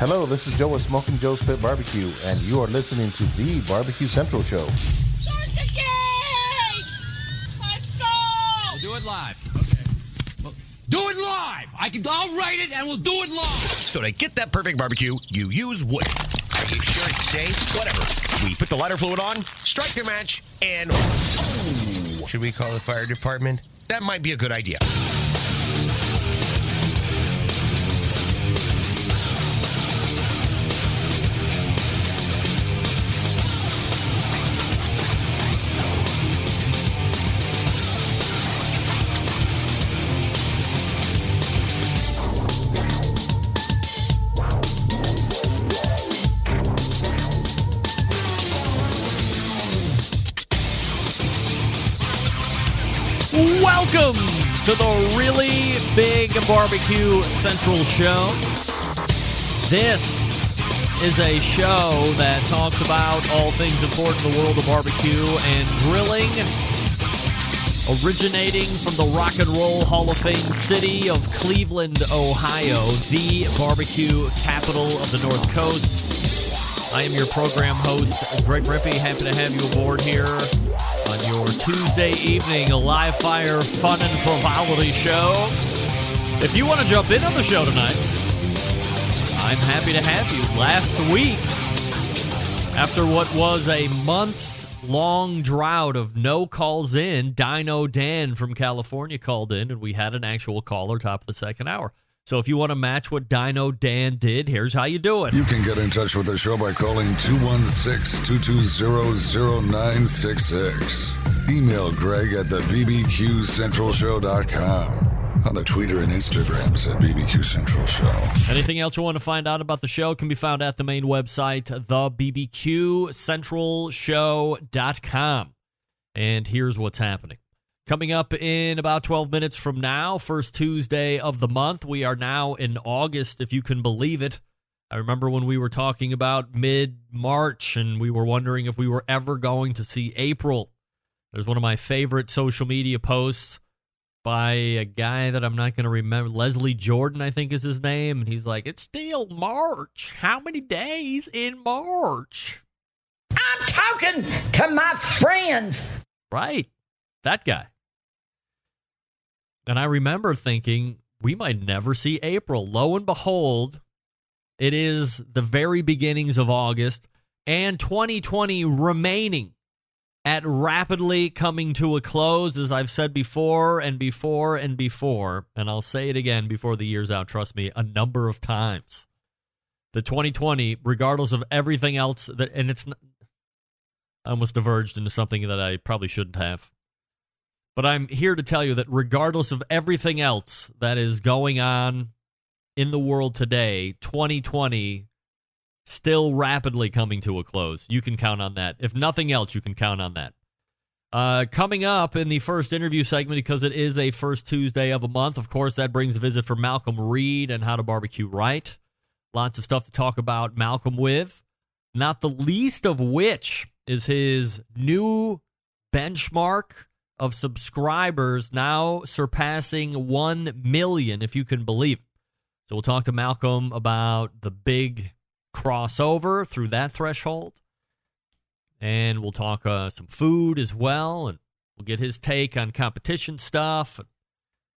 Hello, this is Joe with Smoking Joe's Pit Barbecue, and you are listening to the Barbecue Central Show. Start the game! Let's go! We'll do it live. Okay. Well, do it live! I'll write it and we'll do it live! So to get that perfect barbecue, you use wood. Are you sure it's safe? Whatever. We put the lighter fluid on, strike the match, and... Oh, should we call the fire department? That might be a good idea. Welcome to the really big Barbecue Central show. This is a show that talks about all things important in the world of barbecue and grilling, originating from the Rock and Roll Hall of Fame city of Cleveland, Ohio, the barbecue capital of the North Coast. I am your program host, Greg Rippey. Happy to have you aboard here on your Tuesday evening live fire fun and frivolity show. If you want to jump in on the show tonight, I'm happy to have you. Last week, after what was a months-long drought of no calls in, Dino Dan from California called in, and we had an actual caller top of the second hour. So if you want to match what Dino Dan did, here's how you do it. You can get in touch with the show by calling 216-220-0966. Email Greg at the BBQCentralShow.com. On the Twitter and Instagrams at BBQ Central Show. Anything else you want to find out about the show can be found at the main website, thebbqcentralshow.com. And here's what's happening. Coming up in about 12 minutes from now, first Tuesday of the month. We are now in August, if you can believe it. I remember when we were talking about mid-March, and we were wondering if we were ever going to see April. There's one of my favorite social media posts by a guy that I'm not going to remember. Leslie Jordan, I think is his name. And he's like, it's still March. How many days in March? I'm talking to my friends. Right. That guy. And I remember thinking, we might never see April. Lo and behold, it is the very beginnings of August, and 2020 remaining at rapidly coming to a close, as I've said before and before and before, and I'll say it again before the year's out, trust me, a number of times. The 2020, regardless of everything else, and it's not, I almost diverged into something that I probably shouldn't have. But I'm here to tell you that regardless of everything else that is going on in the world today, 2020 still rapidly coming to a close. You can count on that. If nothing else, you can count on that. Coming up in the first interview segment, because it is a first Tuesday of a month, of course, that brings a visit from Malcom Reed and How to Barbecue Right. Lots of stuff to talk about Malcom with, not the least of which is his new benchmark of subscribers now surpassing 1 million, if you can believe it. So we'll talk to Malcom about the big crossover through that threshold. And we'll talk some food as well. And we'll get his take on competition stuff,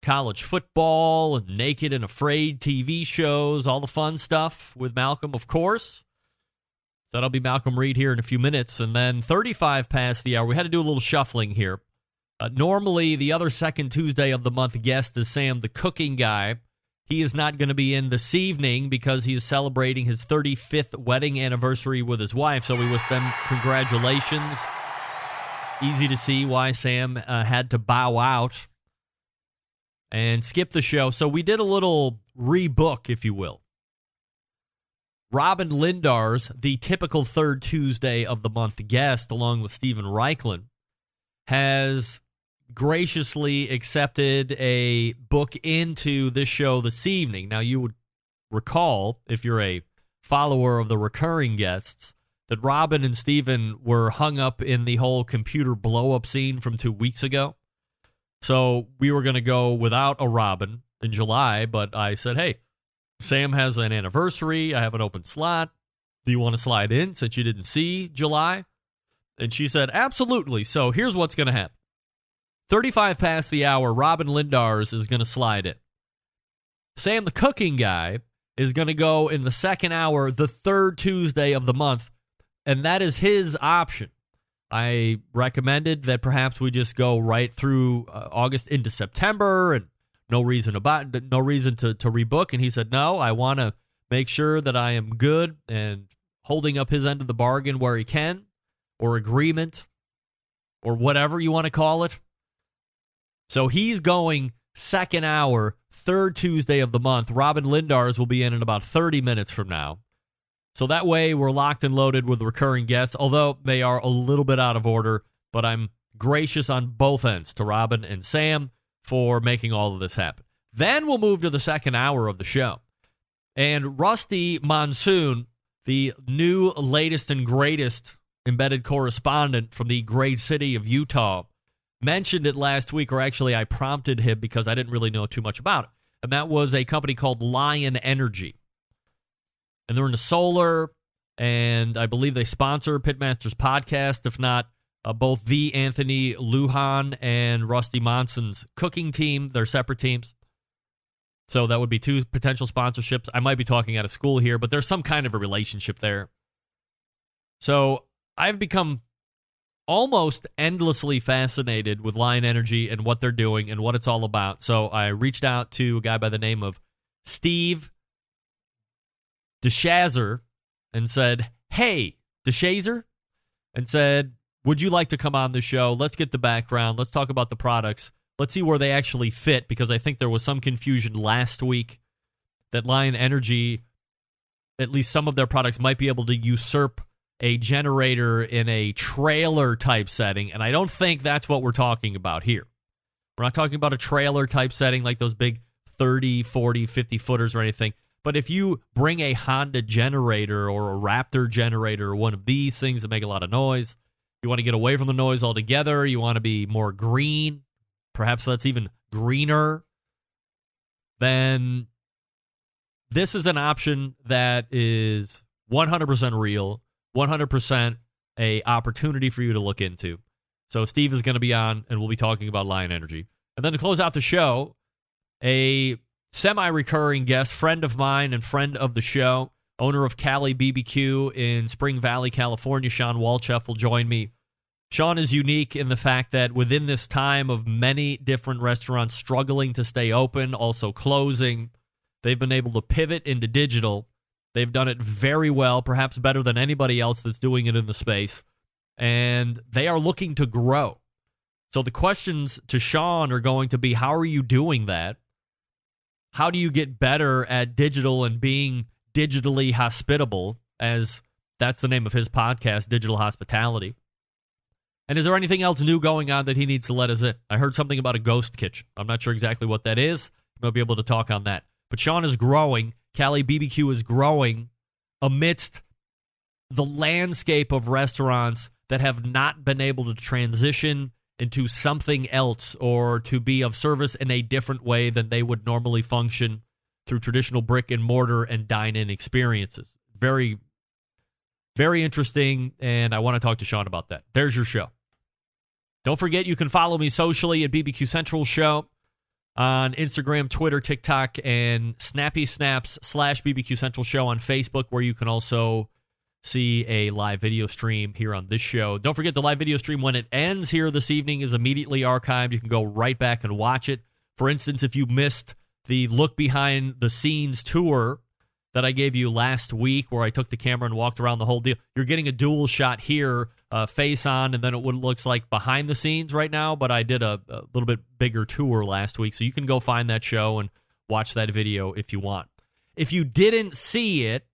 college football, and Naked and Afraid TV shows, all the fun stuff with Malcom, of course. So that'll be Malcom Reed here in a few minutes. And then 35 past the hour. We had to do a little shuffling here. Normally, the other second Tuesday of the month guest is Sam, the cooking guy. He is not going to be in this evening because he is celebrating his 35th wedding anniversary with his wife, so we wish them congratulations. Easy to see why Sam had to bow out and skip the show. So we did a little rebook, if you will. Robyn Lindars, the typical third Tuesday of the month guest, along with Stephen Reichlin, has graciously accepted a book into this show this evening. Now, you would recall, if you're a follower of the recurring guests, that Robyn and Stephen were hung up in the whole computer blow-up scene from 2 weeks ago. So we were going to go without a Robyn in July, but I said, hey, Sam has an anniversary. I have an open slot. Do you want to slide in since you didn't see July? And she said, absolutely. So here's what's going to happen. 35 past the hour, Robyn Lindars is going to slide in. Sam, the cooking guy, is going to go in the second hour, the third Tuesday of the month, and that is his option. I recommended that perhaps we just go right through August into September, and no reason to rebook. And he said, no, I want to make sure that I am good and holding up his end of the bargain where he can, or agreement, or whatever you want to call it. So he's going second hour, third Tuesday of the month. Robyn Lindars will be in about 30 minutes from now. So that way we're locked and loaded with recurring guests, although they are a little bit out of order, but I'm gracious on both ends to Robyn and Sam for making all of this happen. Then we'll move to the second hour of the show. And Rusty Monsoon, the new latest and greatest embedded correspondent from the great city of Utah, mentioned it last week, or actually I prompted him because I didn't really know too much about it. And that was a company called Lion Energy. And they're into solar, and I believe they sponsor Pitmaster's podcast, if not both the Anthony Lujan and Rusty Monson's cooking team. They're separate teams. So that would be two potential sponsorships. I might be talking out of school here, but there's some kind of a relationship there. So I've become almost endlessly fascinated with Lion Energy and what they're doing and what it's all about. So I reached out to a guy by the name of Steve DeShazer and said, hey, DeShazer, and said, would you like to come on the show? Let's get the background. Let's talk about the products. Let's see where they actually fit, because I think there was some confusion last week that Lion Energy, at least some of their products, might be able to usurp a generator in a trailer type setting, and I don't think that's what we're talking about here. We're not talking about a trailer type setting like those big 30, 40, 50 footers or anything. But if you bring a Honda generator or a Raptor generator or one of these things that make a lot of noise, you want to get away from the noise altogether, you want to be more green, perhaps that's even greener, then this is an option that is 100% real, 100% a opportunity for you to look into. So Steve is going to be on, and we'll be talking about Lion Energy. And then to close out the show, a semi-recurring guest, friend of mine and friend of the show, owner of Cali BBQ in Spring Valley, California, Sean Walchef will join me. Sean is unique in the fact that within this time of many different restaurants struggling to stay open, also closing, they've been able to pivot into digital. They've done it very well, perhaps better than anybody else that's doing it in the space, and they are looking to grow. So the questions to Sean are going to be, how are you doing that? How do you get better at digital and being digitally hospitable, as that's the name of his podcast, Digital Hospitality? And is there anything else new going on that he needs to let us in? I heard something about a ghost kitchen. I'm not sure exactly what that is. You might be able to talk on that. But Sean is growing. Cali BBQ is growing amidst the landscape of restaurants that have not been able to transition into something else or to be of service in a different way than they would normally function through traditional brick and mortar and dine-in experiences. Very, very interesting, and I want to talk to Sean about that. There's your show. Don't forget, you can follow me socially at BBQ Central Show on Instagram, Twitter, TikTok, and Snappy Snaps /BBQ Central Show on Facebook, where you can also see a live video stream here on this show. Don't forget, the live video stream, when it ends here this evening, is immediately archived. You can go right back and watch it. For instance, if you missed the look behind the scenes tour that I gave you last week, where I took the camera and walked around the whole deal, you're getting a dual shot here, face on, and then it looks like behind the scenes right now, but I did a little bit bigger tour last week, so you can go find that show and watch that video if you want. If you didn't see it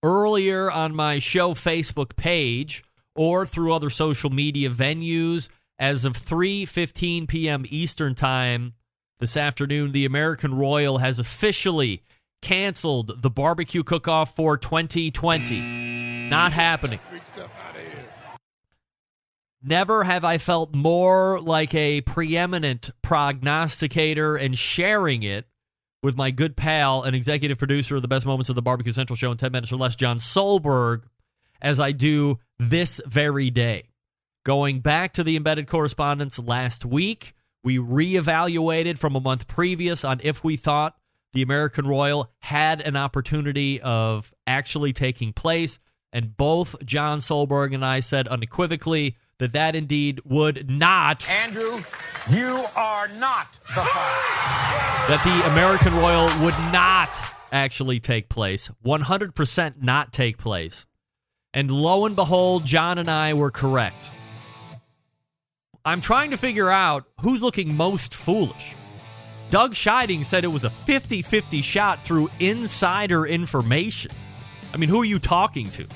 earlier on my show Facebook page or through other social media venues, as of 3:15 p.m. Eastern Time this afternoon, the American Royal has officially canceled the barbecue cook-off for 2020. Not happening. Never have I felt more like a preeminent prognosticator and sharing it with my good pal and executive producer of the best moments of the Barbecue Central show in 10 minutes or less, John Solberg, as I do this very day. Going back to the embedded correspondence last week, we reevaluated from a month previous on if we thought the American Royal had an opportunity of actually taking place, and both John Solberg and I said unequivocally that indeed would not. Andrew, you are not the father. That the American Royal would not actually take place. 100% not take place. And lo and behold, John and I were correct. I'm trying to figure out who's looking most foolish. Doug Scheiding said it was a 50-50 shot through insider information. I mean, who are you talking to?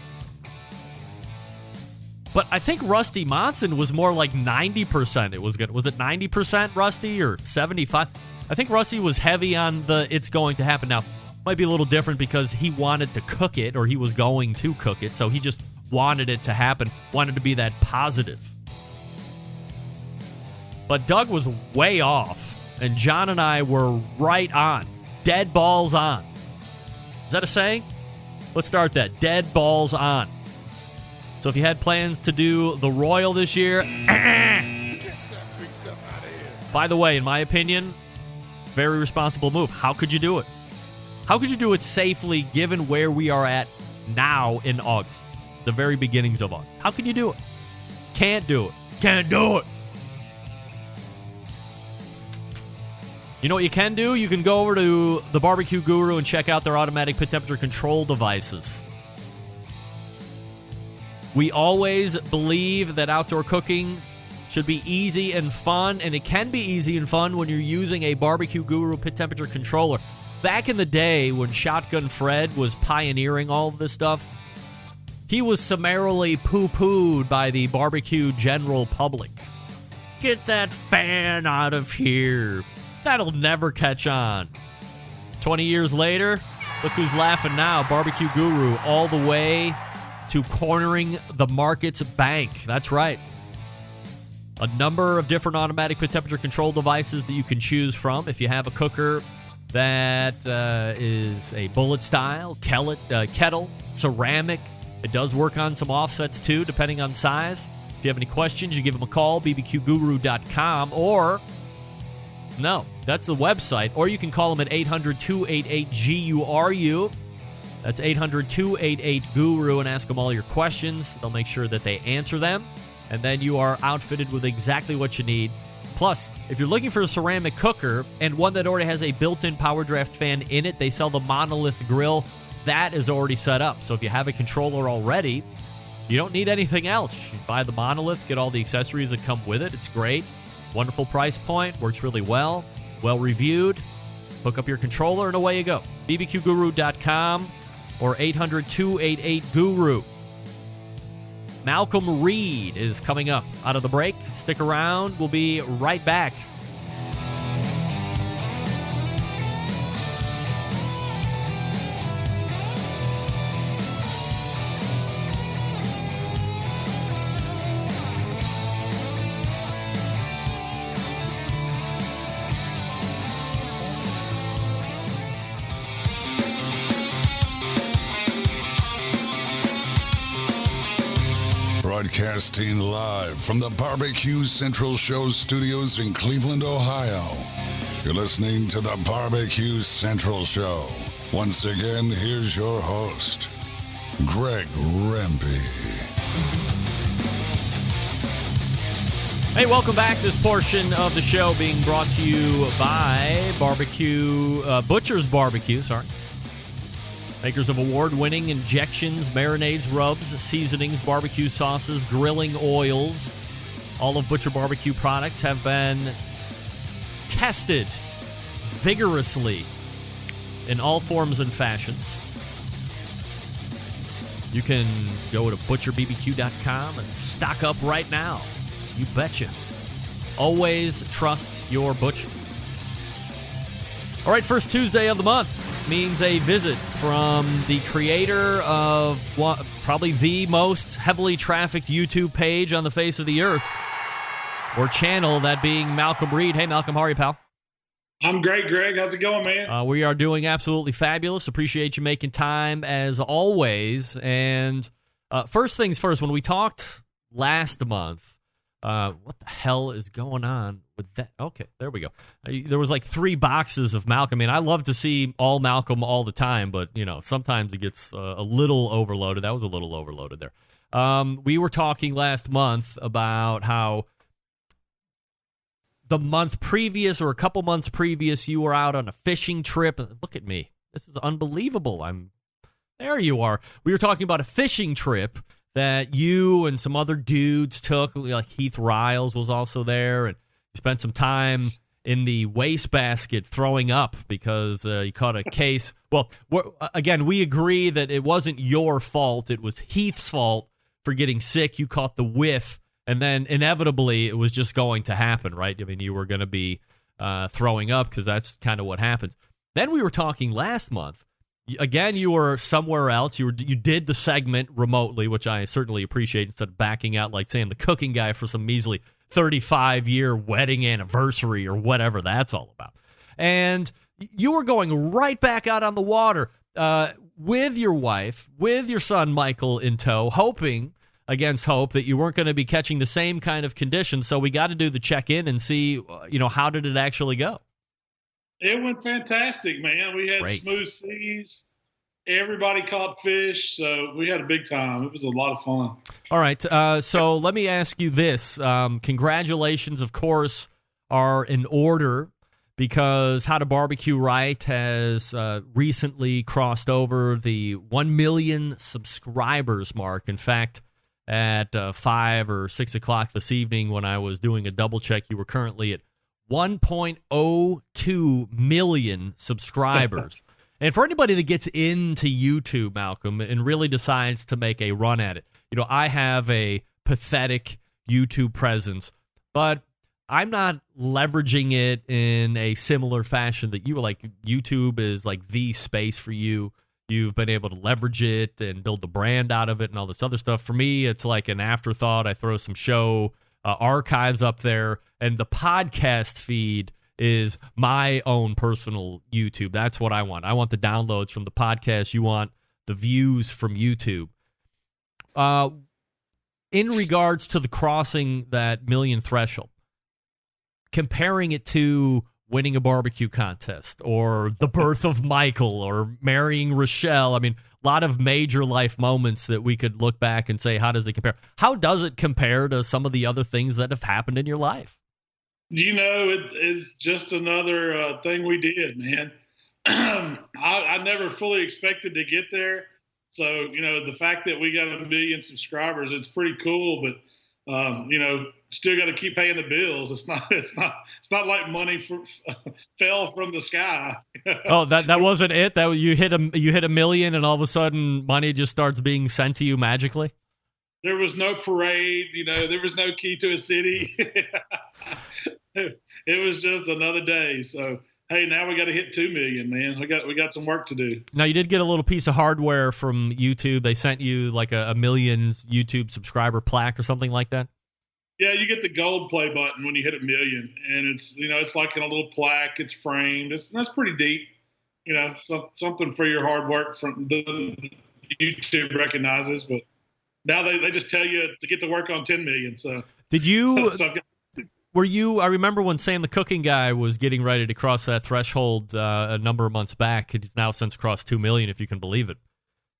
But I think Rusty Monson was more like 90% it was good. Was it 90%, Rusty, or 75%? I think Rusty was heavy on the it's going to happen. Now, might be a little different because he wanted to cook it, or he was going to cook it, so he just wanted it to happen, wanted to be that positive. But Doug was way off, and John and I were right on. Dead balls on. Is that a saying? Let's start that. Dead balls on. So if you had plans to do the Royal this year, by the way, in my opinion, very responsible move. How could you do it? How could you do it safely given where we are at now in August? The very beginnings of August. How can you do it? Can't do it. Can't do it. You know what you can do? You can go over to the BBQ Guru and check out their automatic pit temperature control devices. We always believe that outdoor cooking should be easy and fun, and it can be easy and fun when you're using a BBQ Guru pit temperature controller. Back in the day when Shotgun Fred was pioneering all of this stuff, he was summarily poo-pooed by the barbecue general public. Get that fan out of here. That'll never catch on. 20 years later, look who's laughing now. BBQ Guru all the way to cornering the market's bank. That's right. A number of different automatic pit temperature control devices that you can choose from. If you have a cooker that is a bullet style, kettle, ceramic, it does work on some offsets too, depending on size. If you have any questions, you give them a call, bbqguru.com, or no, that's the website. Or you can call them at 800-288-GURU. That's 800-288-GURU, and ask them all your questions. They'll make sure that they answer them, and then you are outfitted with exactly what you need. Plus, if you're looking for a ceramic cooker and one that already has a built-in power draft fan in it, they sell the Monolith grill. That is already set up. So if you have a controller already, you don't need anything else. You buy the Monolith, get all the accessories that come with it. It's great. Wonderful price point. Works really well. Well reviewed. Hook up your controller and away you go. bbqguru.com or 800-288-GURU. Malcolm Reed is coming up out of the break. Stick around. We'll be right back. Broadcasting live from the BBQ Central Show studios in Cleveland, Ohio. You're listening to the BBQ Central Show. Once again, here's your host, Greg Rempe. Hey, welcome back. This portion of the show being brought to you by Butcher's Barbecue, makers of award-winning injections, marinades, rubs, seasonings, barbecue sauces, grilling oils. All of Butcher Barbecue products have been tested vigorously in all forms and fashions. You can go to butcherbbq.com and stock up right now. You betcha. Always trust your butcher. All right, first Tuesday of the month means a visit from the creator of probably the most heavily trafficked YouTube page on the face of the earth, or channel, that being Malcolm Reed. Hey, Malcolm, how are you, pal? I'm great, Greg. How's it going, man? We are doing absolutely fabulous. Appreciate you making time as always. And first things first, when we talked last month, what the hell is going on with that? Okay, there we go. There was like 3 boxes of Malcom. I mean, I love to see all Malcom all the time, but, sometimes it gets a little overloaded. That was a little overloaded there. We were talking last month about how the month previous or a couple months previous, you were out on a fishing trip. Look at me. This is unbelievable. There you are. We were talking about a fishing trip that you and some other dudes took. Like Heath Riles was also there, and you spent some time in the wastebasket throwing up because you caught a case. Well, again, we agree that it wasn't your fault. It was Heath's fault for getting sick. You caught the whiff. And then inevitably, it was just going to happen, right? I mean, you were going to be throwing up because that's kind of what happens. Then we were talking last month. Again, you were somewhere else. You did the segment remotely, which I certainly appreciate, instead of backing out like saying the cooking guy for some measly 35-year wedding anniversary or whatever that's all about. And you were going right back out on the water with your wife, with your son Michael in tow, hoping against hope that you weren't going to be catching the same kind of conditions. So we got to do the check-in and see, how did it actually go? It went fantastic, man. We had Great. Smooth seas. Everybody caught fish, so we had a big time. It was a lot of fun. All right, so let me ask you this. Congratulations, of course, are in order because How to Barbecue Right has recently crossed over the 1 million subscribers mark. In fact, at 5 or 6 o'clock this evening when I was doing a double check, you were currently at 1.02 million subscribers. And for anybody that gets into YouTube, Malcom, and really decides to make a run at it, I have a pathetic YouTube presence, but I'm not leveraging it in a similar fashion that you were. Like, YouTube is like the space for you. You've been able to leverage it and build the brand out of it and all this other stuff. For me, it's like an afterthought. I throw some show archives up there, and the podcast feed is my own personal YouTube. That's what I want. I want the downloads from the podcast. You want the views from YouTube. In regards to the crossing that million threshold, comparing it to winning a barbecue contest or the birth of Michael or marrying Rochelle. I mean, a lot of major life moments that we could look back and say, how does it compare? How does it compare to some of the other things that have happened in your life? It is just another thing we did, man. I never fully expected to get there. So, the fact that we got 1 million subscribers, it's pretty cool, but still got to keep paying the bills. It's not like money fell from the sky. Oh, that wasn't it. That you hit 1 million, and all of a sudden, money just starts being sent to you magically. There was no parade. There was no key to a city. It was just another day. So, hey, now we got to hit 2 million, man. We got some work to do. Now, you did get a little piece of hardware from YouTube. They sent you like a million YouTube subscriber plaque or something like that. Yeah, you get the gold play button when you hit 1 million, and it's it's like in a little plaque. It's framed. That's pretty deep. Something for your hard work from the YouTube recognizes. But now they just tell you to get to work on 10 million. So did you? Were you? I remember when Sam the cooking guy was getting ready to cross that threshold a number of months back. He's now since crossed 2 million, if you can believe it.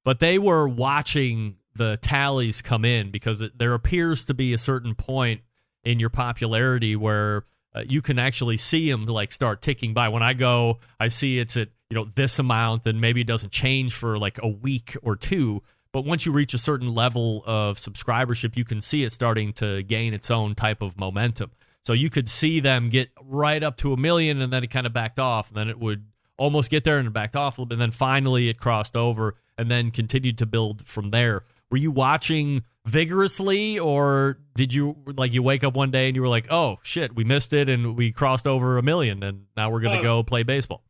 But they were watching the tallies come in because there appears to be a certain point in your popularity where you can actually see them like start ticking by. When I go, I see it's at this amount, and maybe it doesn't change for like a week or two. But once you reach a certain level of subscribership, you can see it starting to gain its own type of momentum. So you could see them get right up to 1 million, and then it kind of backed off, and then it would almost get there and it backed off a little bit, and then finally it crossed over and then continued to build from there. Were you watching vigorously, or did you wake up one day and you were like, oh, shit, we missed it and we crossed over 1 million, and now we're going to go play baseball?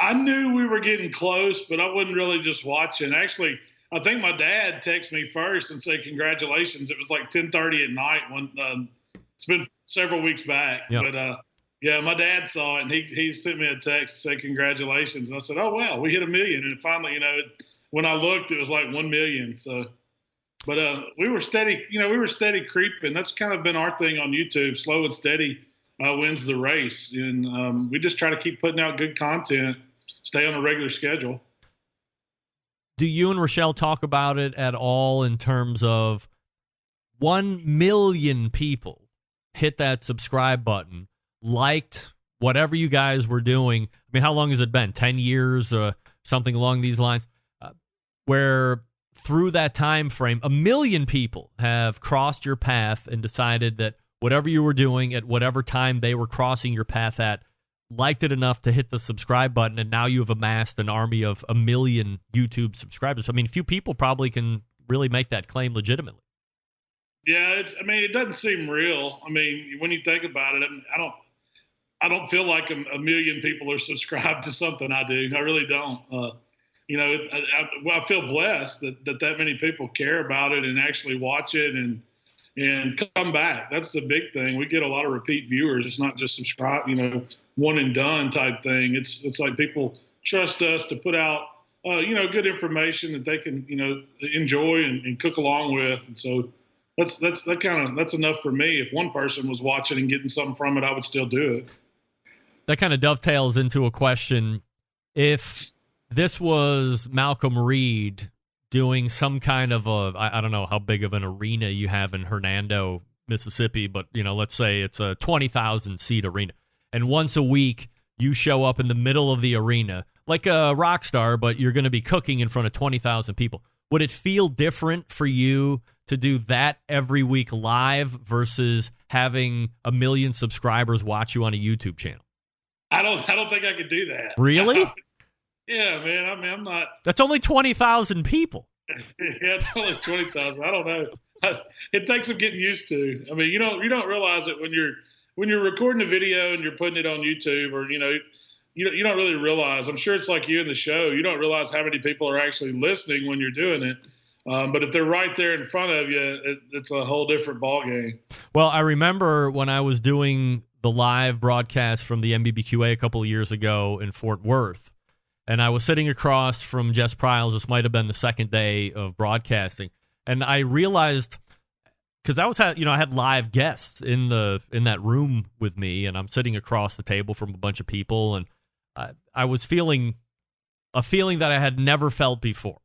I knew we were getting close, but I wasn't really just watching. Actually, I think my dad texted me first and said congratulations. It was like 10:30 at night when it's been several weeks back. Yep. But Yeah, my dad saw it, and he sent me a text to say congratulations. And I said, oh, wow, we hit 1 million. And finally, when I looked, it was like 1 million. So, but we were steady, we were steady creeping. That's kind of been our thing on YouTube. Slow and steady wins the race. And we just try to keep putting out good content, stay on a regular schedule. Do you and Rochelle talk about it at all in terms of 1 million people hit that subscribe button, liked whatever you guys were doing? I mean, how long has it been? 10 years or something along these lines? Where through that time frame, 1 million people have crossed your path and decided that whatever you were doing at whatever time they were crossing your path at, liked it enough to hit the subscribe button, and now you have amassed an army of 1 million YouTube subscribers. I mean, few people probably can really make that claim legitimately. Yeah, it doesn't seem real. I mean, when you think about it, I don't feel like a million people are subscribed to something I do. I really don't. I feel blessed that many people care about it and actually watch it and come back. That's the big thing. We get a lot of repeat viewers. It's not just subscribe, one and done type thing. It's like people trust us to put out, good information that they can, enjoy and cook along with. And so that's enough for me. If one person was watching and getting something from it, I would still do it. That kind of dovetails into a question. If this was Malcolm Reed doing some kind of I don't know how big of an arena you have in Hernando, Mississippi, but, let's say it's a 20,000 seat arena. And once a week, you show up in the middle of the arena like a rock star, but you're going to be cooking in front of 20,000 people. Would it feel different for you to do that every week live versus having 1 million subscribers watch you on a YouTube channel? I don't think I could do that. Really? Yeah, man. I mean, I'm not. That's only 20,000 people. Yeah, it's only 20,000. I don't know. It takes some getting used to. I mean, you don't realize it when you're recording a video and you're putting it on YouTube, or you don't really realize. I'm sure it's like you in the show. You don't realize how many people are actually listening when you're doing it. But if they're right there in front of you, it's a whole different ballgame. Well, I remember when I was doing the live broadcast from the MBBQA a couple of years ago in Fort Worth, and I was sitting across from Jess Pryles. This might have been the second day of broadcasting, and I realized, because I had live guests in that room with me, and I'm sitting across the table from a bunch of people, and I was feeling a feeling that I had never felt before.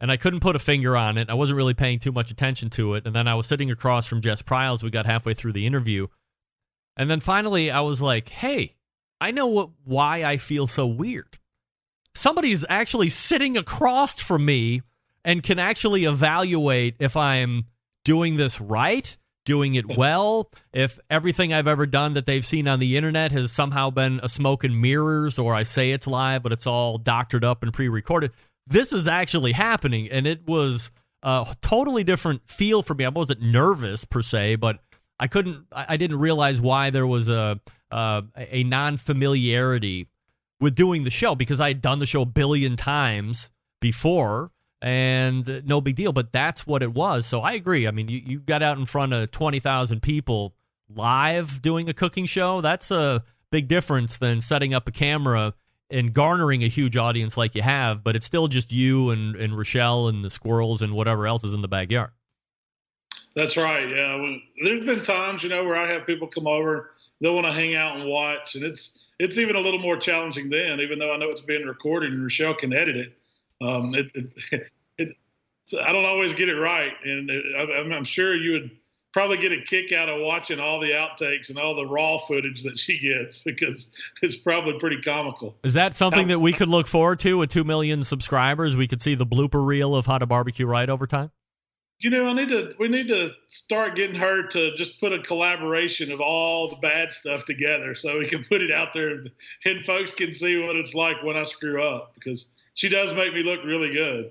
And I couldn't put a finger on it. I wasn't really paying too much attention to it. And then I was sitting across from Jess Pryles. We got halfway through the interview. And then finally I was like, hey, I know why I feel so weird. Somebody's actually sitting across from me and can actually evaluate if I'm doing this right, doing it well, if everything I've ever done that they've seen on the internet has somehow been a smoke and mirrors, or I say it's live, but it's all doctored up and pre-recorded. This is actually happening, and it was a totally different feel for me. I wasn't nervous per se, but I didn't realize why there was a non-familiarity with doing the show, because I had done the show a billion times before, and no big deal, but that's what it was. So I agree. I mean, you got out in front of 20,000 people live doing a cooking show. That's a big difference than setting up a camera and garnering a huge audience like you have, but it's still just you and Rochelle and the squirrels and whatever else is in the backyard. That's right. Yeah. There's been times, where I have people come over, they'll want to hang out and watch, and it's even a little more challenging then, even though I know it's being recorded and Rochelle can edit it. I don't always get it right, and I'm sure you would probably get a kick out of watching all the outtakes and all the raw footage that she gets, because it's probably pretty comical. Is that something that we could look forward to with 2 million subscribers? We could see the blooper reel of how to barbecue right over time? We need to start getting her to just put a collaboration of all the bad stuff together so we can put it out there and folks can see what it's like when I screw up, because she does make me look really good.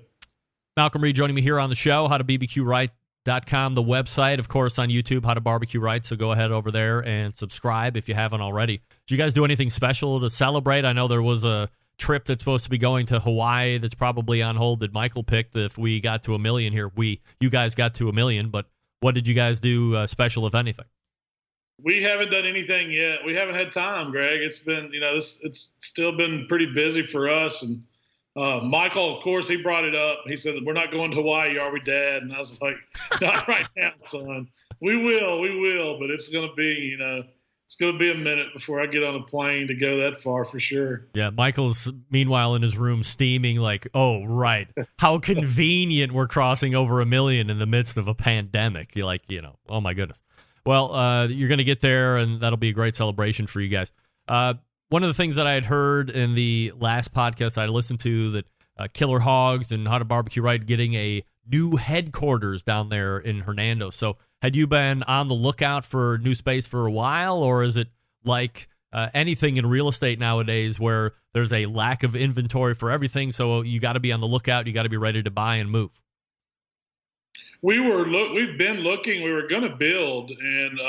Malcolm Reed joining me here on the show, howtobbqright.com, the website, of course, on YouTube, How to Barbecue Right. So go ahead over there and subscribe if you haven't already. Did you guys do anything special to celebrate? I know there was a trip that's supposed to be going to Hawaii that's probably on hold that Michael picked if we got to 1 million here. You guys got to 1 million, but what did you guys do special, if anything? We haven't done anything yet. We haven't had time, Greg. It's been, it's still been pretty busy for us. And Michael, of course, he brought it up. He said, "We're not going to Hawaii, are we, Dad?" And I was like, "Not right now, son. We will, but it's going to be, it's going to be a minute before I get on a plane to go that far for sure." Yeah, Michael's meanwhile in his room steaming like, "Oh, right. How convenient we're crossing over 1 million in the midst of a pandemic." You're like, oh my goodness. Well, you're going to get there, and that'll be a great celebration for you guys. One of the things that I had heard in the last podcast I listened to, that Killer Hogs and How to Barbecue Right getting a new headquarters down there in Hernando. So had you been on the lookout for new space for a while, or is it like anything in real estate nowadays where there's a lack of inventory for everything, so you got to be on the lookout, you got to be ready to buy and move? We've been looking. We were going to build, and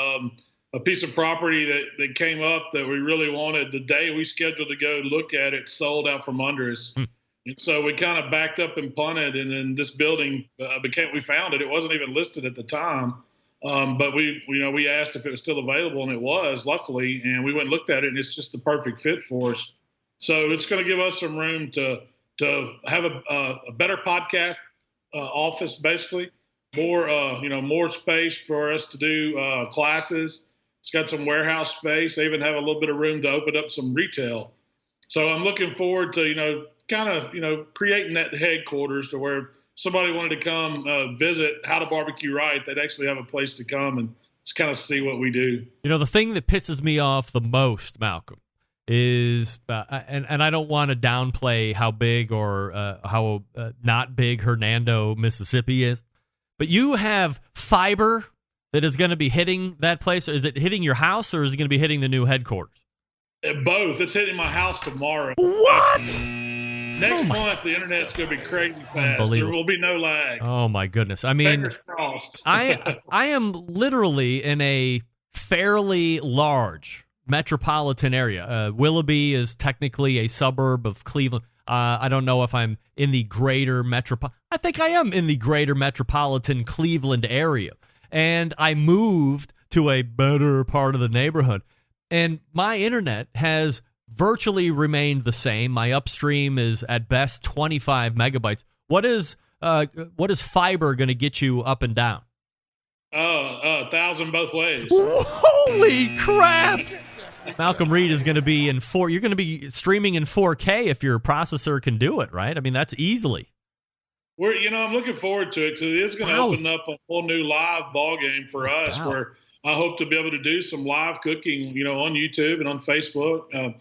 a piece of property that came up that we really wanted. The day we scheduled to go look at it, sold out from under us. And so we kind of backed up and punted, and then this building we found it. It wasn't even listed at the time, but we asked if it was still available, and it was, luckily. And we went and looked at it, and it's just the perfect fit for us. So it's going to give us some room to have a better podcast office, basically. More space for us to do classes. It's got some warehouse space. They even have a little bit of room to open up some retail. So I'm looking forward to, creating that headquarters to where somebody wanted to come visit How to Barbecue Right, they'd actually have a place to come and just kind of see what we do. The thing that pisses me off the most, Malcolm, is, and I don't want to downplay how big or how not big Hernando, Mississippi is, but you have fiber that is going to be hitting that place. Is it hitting your house, or is it going to be hitting the new headquarters? Both. It's hitting my house tomorrow. What? Next month, the internet's going to be crazy fast. There will be no lag. Oh, my goodness. I mean, fingers crossed. I am literally in a fairly large metropolitan area. Willoughby is technically a suburb of Cleveland. I don't know if I'm in the greater I think I am in the greater metropolitan Cleveland area. And I moved to a better part of the neighborhood. And my internet has virtually remained the same. My upstream is at best 25 megabytes. What is fiber going to get you up and down? 1,000 both ways. Holy crap! Malcolm Reed is going to be in you're going to be streaming in 4K if your processor can do it, right? I mean, that's easily. I'm looking forward to it. So it is going to open up a whole new live ball game for us, where I hope to be able to do some live cooking, on YouTube and on Facebook.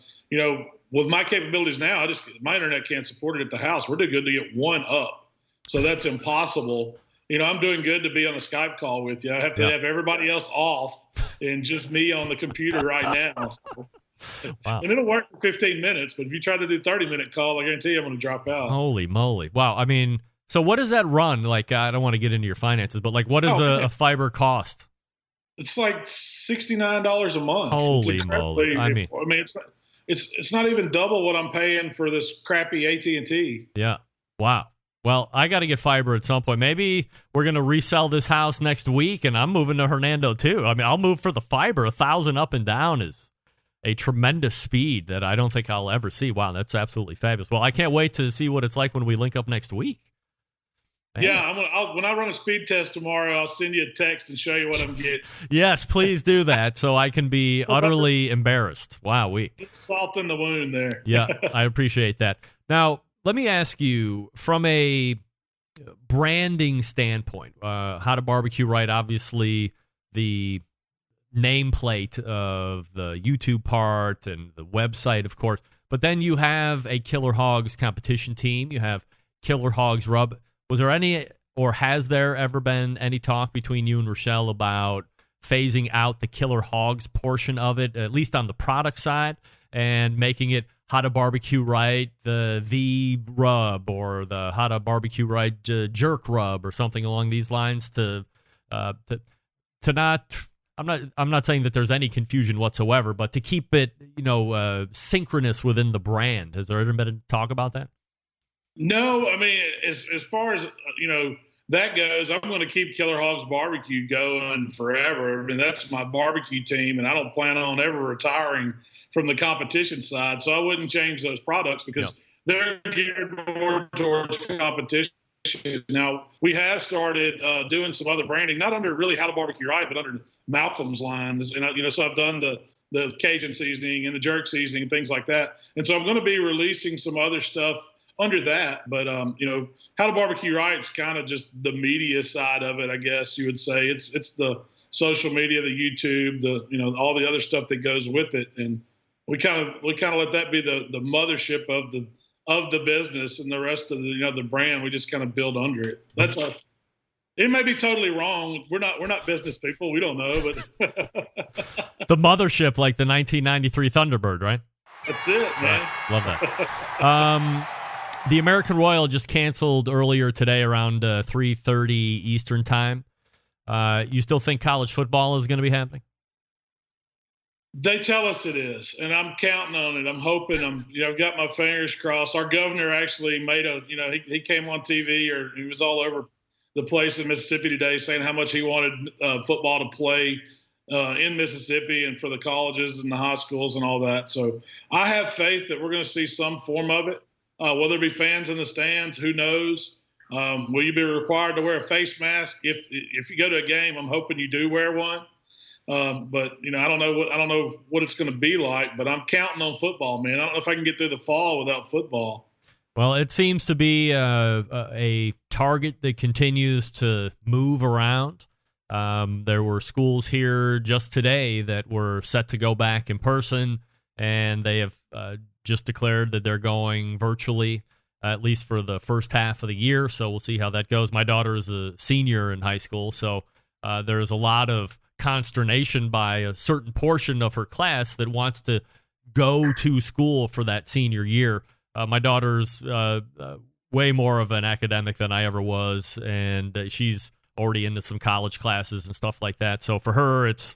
With my capabilities now, my internet can't support it at the house. We're too good to get one up, so that's impossible. I'm doing good to be on a Skype call with you. I have to have everybody else off and just me on the computer right now. So. Wow. And it'll work for 15 minutes, but if you try to do 30-minute call, I guarantee you I'm going to drop out. Holy moly. Wow. I mean, so what does that run? Like, I don't want to get into your finances, but like, what does a fiber cost? It's like $69 a month. Holy moly. I mean, it's not even double what I'm paying for this crappy AT&T. Yeah. Wow. Well, I got to get fiber at some point. Maybe we're going to resell this house next week, and I'm moving to Hernando too. I mean, I'll move for the fiber. 1,000 up and down is a tremendous speed that I don't think I'll ever see. Wow, that's absolutely fabulous. Well, I can't wait to see what it's like when we link up next week. Man. Yeah, when I run a speed test tomorrow, I'll send you a text and show you what I'm getting. Yes, please do that so I can be utterly embarrassed. Wow, salt in the wound there. Yeah, I appreciate that. Now, let me ask you, from a branding standpoint, How to Barbecue Right, obviously the nameplate of the YouTube part and the website, of course, but then you have a Killer Hogs competition team. You have Killer Hogs Rub. Was there any, or has there ever been any talk between you and Rochelle about phasing out the Killer Hogs portion of it, at least on the product side, and making it How to Barbecue Right, the rub, or the How to Barbecue Right jerk rub, or something along these lines to not. I'm not saying that there's any confusion whatsoever, but to keep it, synchronous within the brand. Has there ever been a talk about that? No, I mean, as far as that goes, I'm going to keep Killer Hogs Barbecue going forever. I mean, that's my barbecue team, and I don't plan on ever retiring from the competition side. So I wouldn't change those products because they're geared more towards competition. Now, we have started doing some other branding, not under really How to Barbecue Right, but under Malcom's line. And, so I've done the Cajun seasoning and the jerk seasoning and things like that. And so I'm going to be releasing some other stuff under that. But, How to Barbecue Right is kind of just the media side of it, I guess you would say. It's the social media, the YouTube, all the other stuff that goes with it. And we kind of let that be the mothership of the business, and the rest of the brand we just kind of build under it. That's all. It may be totally wrong. We're not business people. We don't know, but the mothership, like the 1993 Thunderbird, right? That's it, man. Right. Love that. The American Royal just canceled earlier today around 3:30 Eastern time. You still think college football is going to be happening? They tell us it is, and I'm counting on it. I'm hoping. I've got my fingers crossed. Our governor actually made he came on TV, or he was all over the place in Mississippi today saying how much he wanted football to play in Mississippi and for the colleges and the high schools and all that. So I have faith that we're going to see some form of it. Whether it be fans in the stands, who knows? Will you be required to wear a face mask if you go to a game? I'm hoping you do wear one. But I don't know what it's going to be like, but I'm counting on football, man. I don't know if I can get through the fall without football. Well, it seems to be a target that continues to move around. There were schools here just today that were set to go back in person, and they have just declared that they're going virtually, at least for the first half of the year. So we'll see how that goes. My daughter is a senior in high school, so there's a lot of consternation by a certain portion of her class that wants to go to school for that senior year. My daughter's way more of an academic than I ever was, and she's already into some college classes and stuff like that. So for her, it's,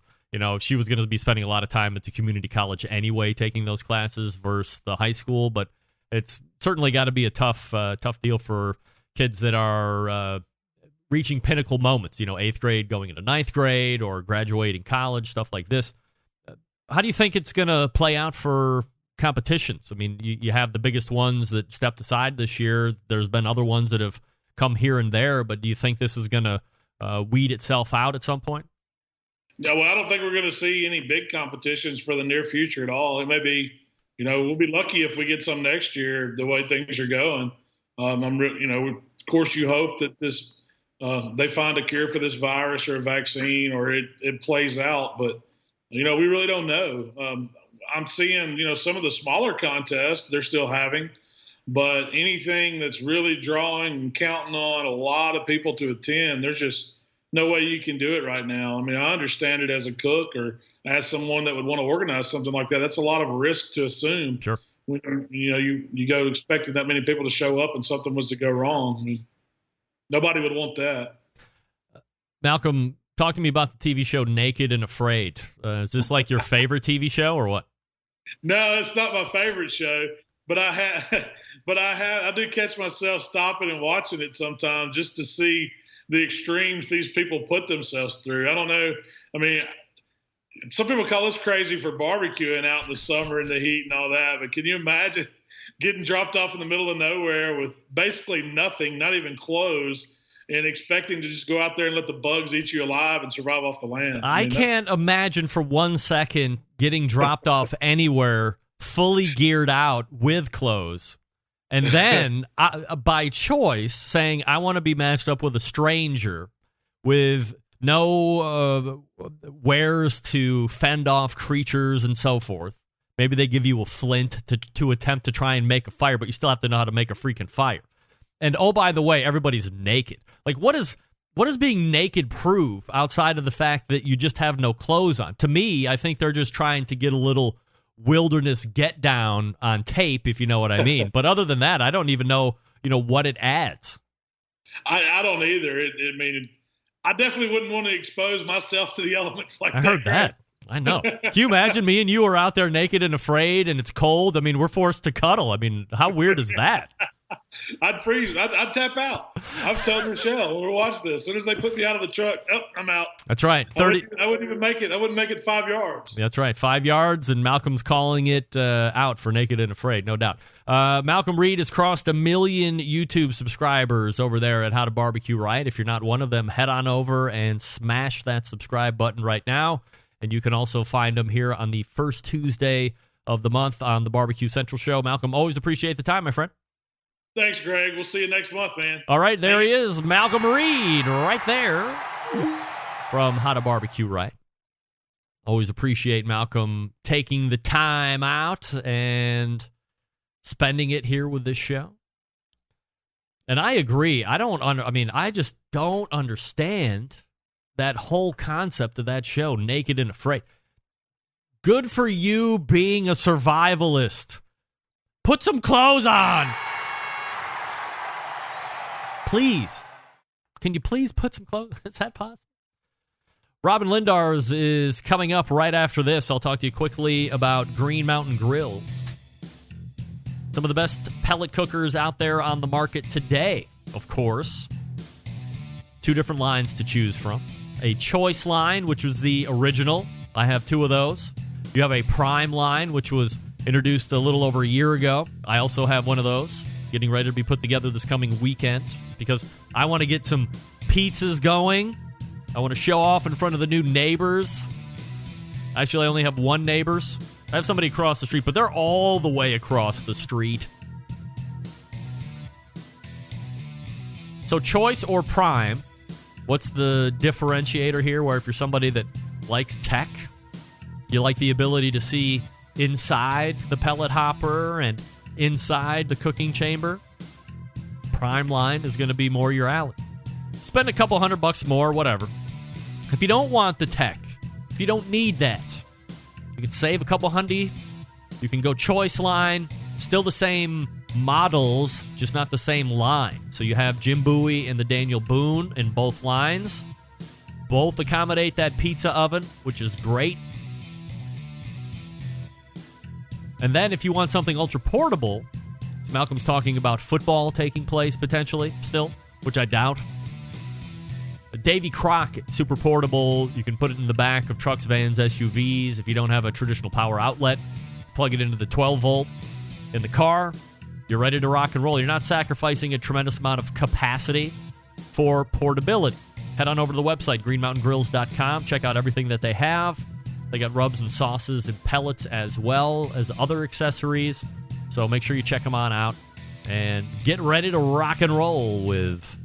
she was going to be spending a lot of time at the community college anyway, taking those classes versus the high school. But it's certainly got to be a tough deal for kids that are reaching pinnacle moments, 8th grade going into 9th grade or graduating college, stuff like this. How do you think it's going to play out for competitions? I mean, you have the biggest ones that stepped aside this year. There's been other ones that have come here and there, but do you think this is going to weed itself out at some point? No, well, I don't think we're going to see any big competitions for the near future at all. It may be, we'll be lucky if we get some next year, the way things are going. Of course, you hope that this they find a cure for this virus or a vaccine, or it plays out, but we really don't know. I'm seeing, some of the smaller contests they're still having, but anything that's really drawing and counting on a lot of people to attend, there's just no way you can do it right now. I mean, I understand it as a cook or as someone that would want to organize something like that. That's a lot of risk to assume. Sure. When, you go expecting that many people to show up and something was to go wrong. I mean, nobody would want that. Malcom, talk to me about the TV show Naked and Afraid. Is this like your favorite TV show or what? No, it's not my favorite show, but I do catch myself stopping and watching it sometimes just to see the extremes these people put themselves through. I don't know. I mean, some people call us crazy for barbecuing out in the summer in the heat and all that, but can you imagine getting dropped off in the middle of nowhere with basically nothing, not even clothes, and expecting to just go out there and let the bugs eat you alive and survive off the land? I can't imagine for 1 second getting dropped off anywhere fully geared out with clothes, and then by choice saying I want to be matched up with a stranger with no wares to fend off creatures and so forth. Maybe they give you a flint to attempt to try and make a fire, but you still have to know how to make a freaking fire. And oh, by the way, everybody's naked. Like, what does being naked prove outside of the fact that you just have no clothes on? To me, I think they're just trying to get a little wilderness get down on tape, if you know what I mean. But other than that, I don't even know, what it adds. I don't either. I definitely wouldn't want to expose myself to the elements like that. I heard that. I know. Can you imagine me and you are out there naked and afraid and it's cold? I mean, we're forced to cuddle. I mean, how weird is that? I'd freeze. I'd tap out. I've told Michelle when we watch this. As soon as they put me out of the truck, I'm out. That's right. I wouldn't even make it. I wouldn't make it 5 yards. That's right. 5 yards, and Malcolm's calling it out for Naked and Afraid, no doubt. Malcolm Reed has crossed 1 million YouTube subscribers over there at How to Barbecue Right. If you're not one of them, head on over and smash that subscribe button right now. And you can also find him here on the first Tuesday of the month on the Barbecue Central Show. Malcolm, always appreciate the time, my friend. Thanks, Greg. We'll see you next month, man. All right, there he is, Malcolm Reed, right there from How to Barbecue Right. Always appreciate Malcolm taking the time out and spending it here with this show. And I agree. I just don't understand that whole concept of that show, Naked and Afraid. Good for you being a survivalist. Put some clothes on. Please. Can you please put some clothes? Is that possible? Robyn Lindars is coming up right after this. I'll talk to you quickly about Green Mountain Grills. Some of the best pellet cookers out there on the market today, of course. 2 different lines to choose from. A choice line, which was the original. I have 2 of those. You have a prime line, which was introduced a little over a year ago. I also have one of those, getting ready to be put together this coming weekend because I want to get some pizzas going. I want to show off in front of the new neighbors. Actually, I only have one neighbors. I have somebody across the street, but they're all the way across the street. So choice or prime, what's the differentiator here? Where if you're somebody that likes tech, you like the ability to see inside the pellet hopper and inside the cooking chamber, prime line is going to be more your alley. Spend a couple $100 more, whatever. If you don't want the tech, if you don't need that, you can save a couple $100. You can go choice line, still the same models, just not the same line. So you have Jim Bowie and the Daniel Boone in both lines. Both accommodate that pizza oven, which is great. And then if you want something ultra portable, as Malcolm's talking about football taking place potentially still, which I doubt. A Davy Crockett, super portable. You can put it in the back of trucks, vans, SUVs. If you don't have a traditional power outlet, plug it into the 12-volt in the car. You're ready to rock and roll. You're not sacrificing a tremendous amount of capacity for portability. Head on over to the website, greenmountaingrills.com. Check out everything that they have. They got rubs and sauces and pellets as well as other accessories. So make sure you check them on out and get ready to rock and roll with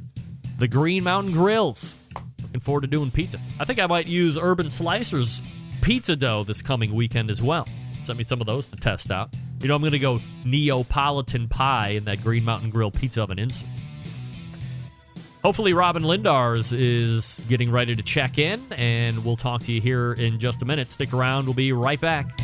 the Green Mountain Grills. Looking forward to doing pizza. I think I might use Urban Slicer's pizza dough this coming weekend as well. Sent me some of those to test out. You know, I'm going to go Neapolitan pie in that Green Mountain Grill pizza oven insert. Hopefully Robyn Lindars is getting ready to check in, and we'll talk to you here in just a minute. Stick around. We'll be right back.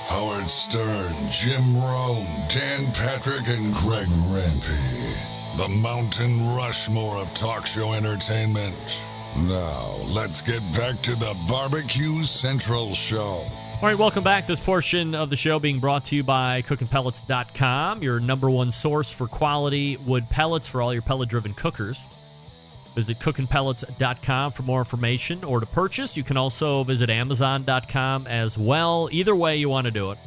Howard Stern, Jim Rome, Dan Patrick, and Greg Rempe. The Mountain Rushmore of talk show entertainment. Now, let's get back to the Barbecue Central Show. All right, welcome back. This portion of the show being brought to you by CookinPellets.com, your number one source for quality wood pellets for all your pellet-driven cookers. Visit CookinPellets.com for more information or to purchase. You can also visit Amazon.com as well. Either way you want to do it.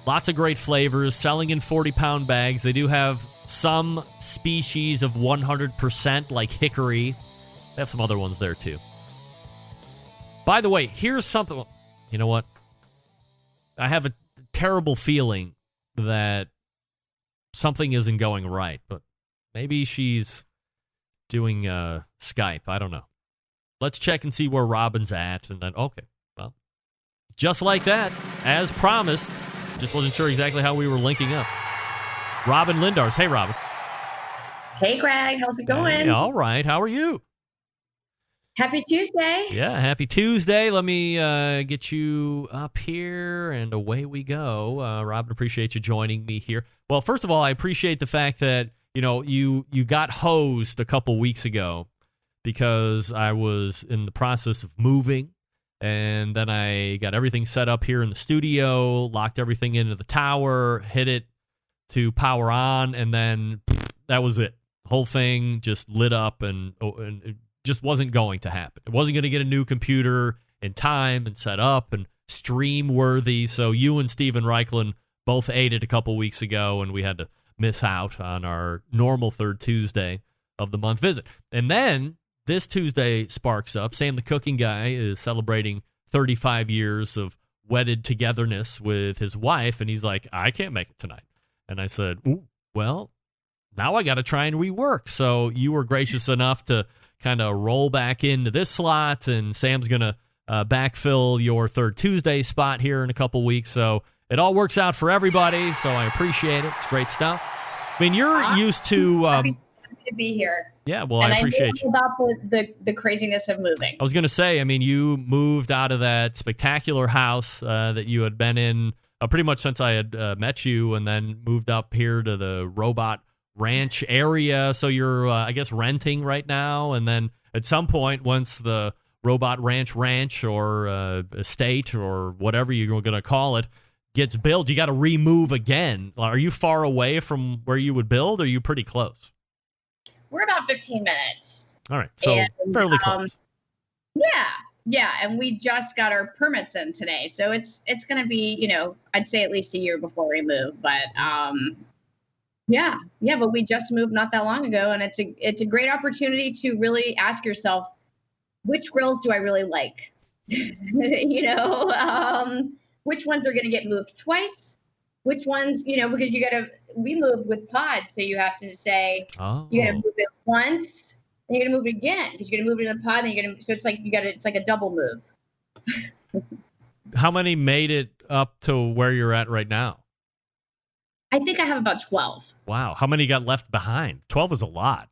Lots of great flavors, selling in 40-pound bags. They do have some species of 100%, like hickory. They have some other ones there, too. By the way, here's something. You know what? I have a terrible feeling that something isn't going right, but maybe she's doing Skype. I don't know. Let's check and see where Robyn's at. And then, okay, well, just like that, as promised. Just wasn't sure exactly how we were linking up. Robyn Lindars. Hey, Robyn. Hey, Greg. How's it going? Hey, all right. How are you? Happy Tuesday. Yeah, happy Tuesday. Let me get you up here, and away we go. Robyn, appreciate you joining me here. Well, first of all, I appreciate the fact that, you got hosed a couple weeks ago because I was in the process of moving, and then I got everything set up here in the studio, locked everything into the tower, hit it to power on, and then that was it. The whole thing just lit up, and it just wasn't going to happen. It wasn't going to get a new computer in time and set up and stream worthy. So you and Steven Reichlin both ate it a couple weeks ago, and we had to miss out on our normal third Tuesday of the month visit. And then this Tuesday sparks up. Sam the cooking guy is celebrating 35 years of wedded togetherness with his wife, and he's like, I can't make it tonight. And I said, ooh, well, now I got to try and rework. So you were gracious enough to kind of roll back into this slot, and Sam's going to backfill your third Tuesday spot here in a couple weeks. So it all works out for everybody, so I appreciate it. It's great stuff. I mean, you're used to... happy to be here. Yeah, well, and I appreciate you. About the craziness of moving. I was going to say, I mean, you moved out of that spectacular house that you had been in pretty much since I had met you, and then moved up here to the Robot Ranch area. So you're, I guess, renting right now, and then at some point, once the Robot Ranch or estate or whatever you're going to call it gets built, you got to remove again. Are you far away from where you would build, or are you pretty close? We're about 15 minutes. All right, so fairly close. Yeah, and we just got our permits in today, so it's going to be, I'd say at least a year before we move. But but we just moved not that long ago, and it's a great opportunity to really ask yourself, which grills do I really like? Which ones are going to get moved twice? Which ones, because we moved with pods, so you have to say, you got to move it once, and you're going to move it again, because you're going to move it in the pod, and so it's like it's like a double move. How many made it up to where you're at right now? I think I have about 12. Wow. How many got left behind? 12 is a lot.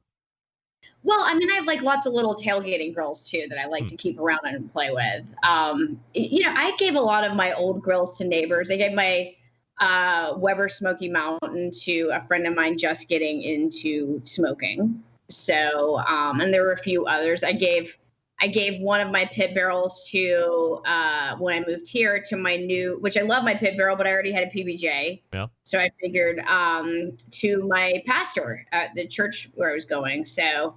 Well, I mean, I have like lots of little tailgating grills too that I like to keep around and play with. I gave a lot of my old grills to neighbors. I gave my Weber Smoky Mountain to a friend of mine just getting into smoking. So, and there were a few others. I gave one of my pit barrels to, when I moved here, to my new, which I love my pit barrel, but I already had a PBJ. Yeah. So I figured, to my pastor at the church where I was going. So,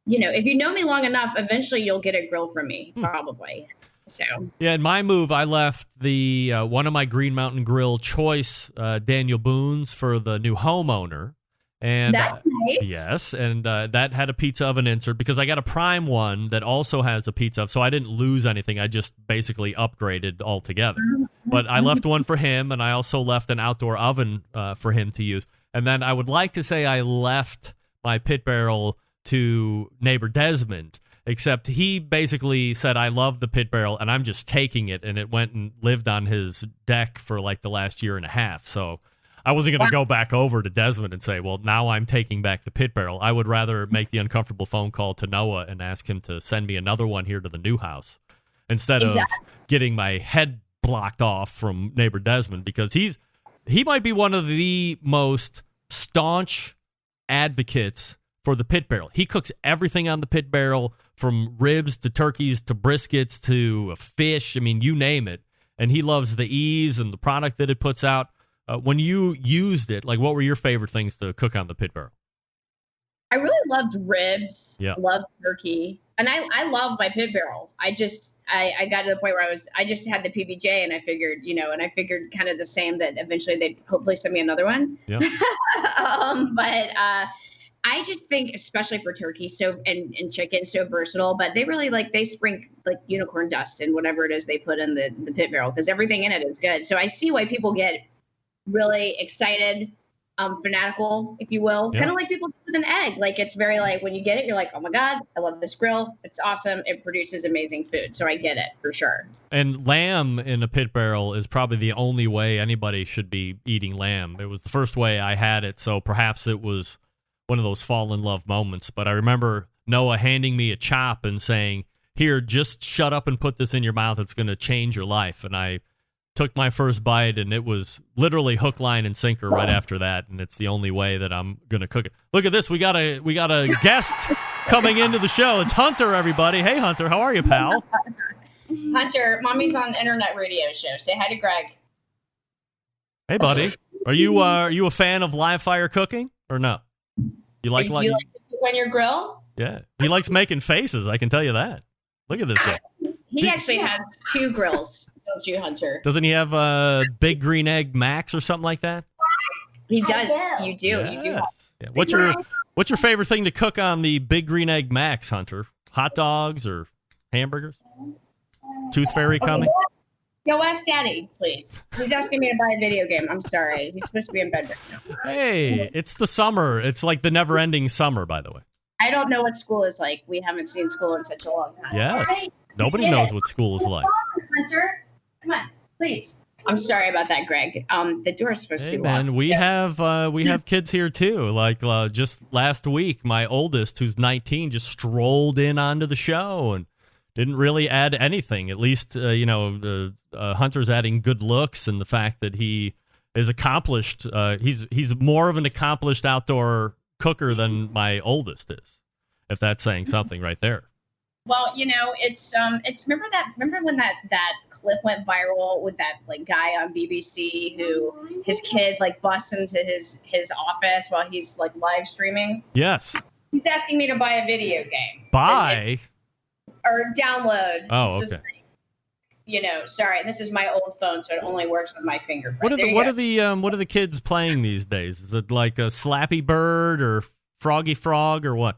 if you know me long enough, eventually you'll get a grill from me, probably. So yeah, in my move, I left the one of my Green Mountain Grill choice Daniel Boone's for the new homeowner, and that's nice. Yes, and that had a pizza oven insert because I got a Prime one that also has a pizza oven, so I didn't lose anything. I just basically upgraded altogether. But I left one for him, and I also left an outdoor oven for him to use. And then I would like to say I left my pit barrel to neighbor Desmond, except he basically said, I love the pit barrel, and I'm just taking it, and it went and lived on his deck for like the last year and a half. So I wasn't going to go back over to Desmond and say, well, now I'm taking back the pit barrel. I would rather make the uncomfortable phone call to Noah and ask him to send me another one here to the new house instead of getting my head blocked off from neighbor Desmond, because he might be one of the most staunch advocates for the pit barrel. He cooks everything on the pit barrel, from ribs to turkeys to briskets to fish. I mean, you name it. And he loves the ease and the product that it puts out. When you used it, like, what were your favorite things to cook on the pit barrel? I really loved ribs. Yeah. Loved turkey. And I love my pit barrel. I got to the point where I just had the PBJ, and I figured, kind of the same, that eventually they'd hopefully send me another one. Yeah. But I just think, especially for turkey, and chicken, so versatile. But they really they sprinkle like unicorn dust and whatever it is they put in the pit barrel, because everything in it is good. So I see why people get really excited fanatical, if you will. Yeah. Kind of like people do with an egg. Like it's very like when you get it, you're like, oh my God, I love this grill. It's awesome. It produces amazing food. So I get it for sure. And lamb in a pit barrel is probably the only way anybody should be eating lamb. It was the first way I had it, so perhaps it was one of those fall in love moments. But I remember Noah handing me a chop and saying, here, just shut up and put this in your mouth. It's going to change your life. And I took my first bite, and it was literally hook, line, and sinker right after that. And it's the only way that I'm going to cook it. Look at this. We got a guest coming into the show. It's Hunter, everybody. Hey, Hunter. How are you, pal? Hunter, mommy's on the internet radio show. Say hi to Greg. Hey, buddy. Are you a fan of live fire cooking or no? You like Do you like to cook on your grill? Yeah. He likes making faces. I can tell you that. Look at this guy. He actually has 2 grills, don't you, Hunter? Doesn't he have a Big Green Egg Max or something like that? He does. You do. Yes. You do. Yeah. What's your favorite thing to cook on the Big Green Egg Max, Hunter? Hot dogs or hamburgers? Tooth Fairy coming? Go ask Daddy, please. He's asking me to buy a video game. I'm sorry. He's supposed to be in bed right now. Hey, it's the summer. It's like the never-ending summer, by the way. I don't know what school is like. We haven't seen school in such a long time. Yes. Right? Nobody knows what school is like. Hunter, come on, please. I'm sorry about that, Greg. The door is supposed to be locked. Man, we have kids here too. Like just last week, my oldest, who's 19, just strolled in onto the show and didn't really add anything. At least Hunter's adding good looks and the fact that he is accomplished. He's more of an accomplished outdoor cooker than my oldest is, if that's saying something right there. Well, it's remember when that clip went viral with that like guy on BBC who his kid like busts into his office while he's like live streaming? Yes. He's asking me to buy a video game. Buy? Or download. Oh, It's okay. Just, sorry, this is my old phone, so it only works with my fingerprint. What are the kids playing these days? Is it like a Slappy Bird or Froggy Frog or what?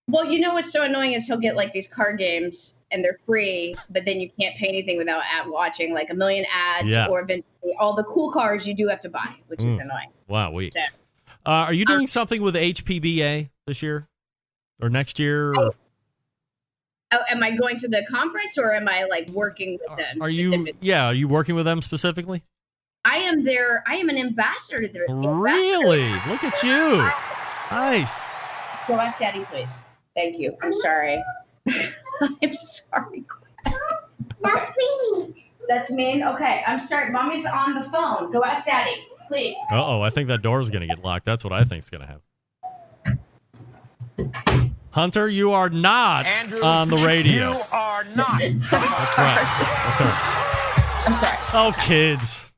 Well, what's so annoying is he'll get like these card games and they're free, but then you can't pay anything without watching like a million ads or eventually all the cool cards you do have to buy, which is annoying. Wow, So, are you doing something with HPBA this year or next year? Or? Am I going to the conference or am I like working with them? Are you working with them specifically? I am there. I am an ambassador there. Really? Look at you. Nice. Go ask Daddy, please. Thank you. I'm sorry. I'm sorry. That's mean. That's mean? Okay. I'm sorry. Mommy's on the phone. Go ask Daddy, please. Uh-oh. I think that door is going to get locked. That's what I think is going to happen. Hunter, you are not on the radio. You are not. That's right. I'm sorry. Oh, kids.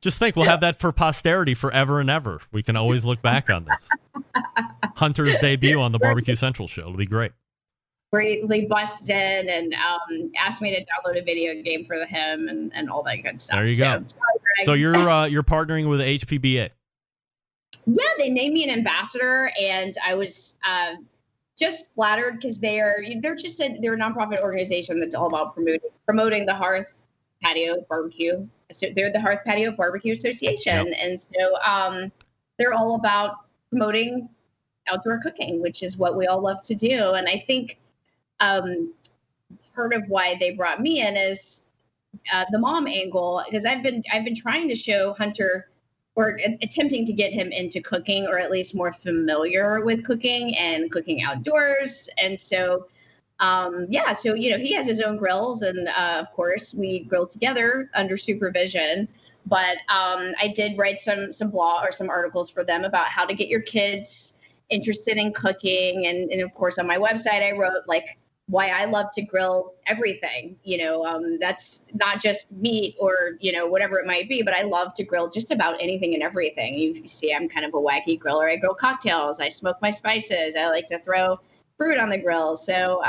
Just think, we'll have that for posterity forever and ever. We can always look back on this. Hunter's debut on the Barbecue Central show. It'll be great. Greatly busted in and asked me to download a video game for him and all that good stuff. There you go. So you're partnering with HPBA. Yeah, they named me an ambassador, and I was just flattered because they're a nonprofit organization that's all about promoting the Hearth Patio Barbecue. So they're the Hearth Patio Barbecue Association, and so they're all about promoting outdoor cooking, which is what we all love to do. And I think part of why they brought me in is the mom angle, because I've been trying to show Hunter, or attempting to get him into cooking, or at least more familiar with cooking and cooking outdoors. And so, so, he has his own grills, and of course we grill together under supervision. But I did write some blog or some articles for them about how to get your kids interested in cooking. And of course, on my website, I wrote like why I love to grill everything. That's not just meat or, whatever it might be, but I love to grill just about anything and everything. You see, I'm kind of a wacky griller. I grill cocktails. I smoke my spices. I like to throw fruit on the grill. So,